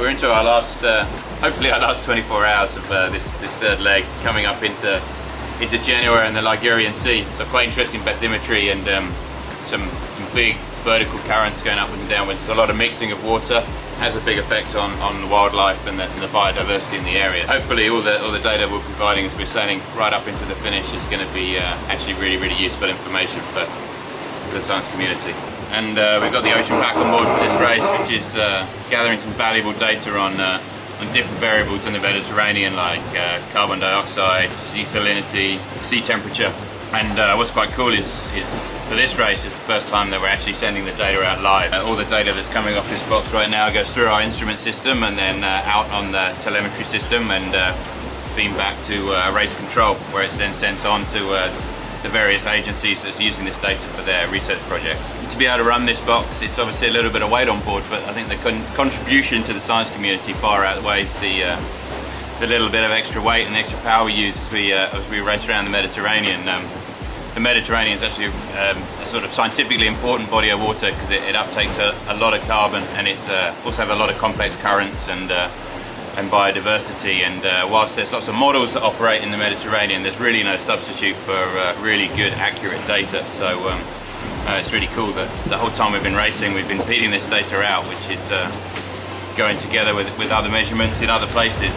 we're into our last, hopefully our last 24 hours of this third leg, coming up into January in the Ligurian Sea. So quite interesting bathymetry and some big vertical currents going upwards and downwards. There's a lot of mixing of water, has a big effect on the wildlife and the biodiversity in the area. Hopefully all the data we're providing as we're sailing right up into the finish is going to be actually really useful information for the science community. And we've got the ocean pack on board for this race, which is gathering some valuable data on different variables in the Mediterranean, like carbon dioxide, sea salinity, sea temperature. And what's quite cool is for this race, it's the first time that we're actually sending the data out live. All the data that's coming off this box right now goes through our instrument system and then out on the telemetry system and beamed back to race control, where it's then sent on to the various agencies that's using this data for their research projects. To be able to run this box, it's obviously a little bit of weight on board, but I think the contribution to the science community far outweighs the little bit of extra weight and extra power we use as we race around the Mediterranean. The Mediterranean is actually a sort of scientifically important body of water because it uptakes a lot of carbon, and it's also have a lot of complex currents and biodiversity. And whilst there's lots of models that operate in the Mediterranean, there's really no substitute for really good, accurate data. So it's really cool that the whole time we've been racing, we've been feeding this data out, which is going together with other measurements in other places.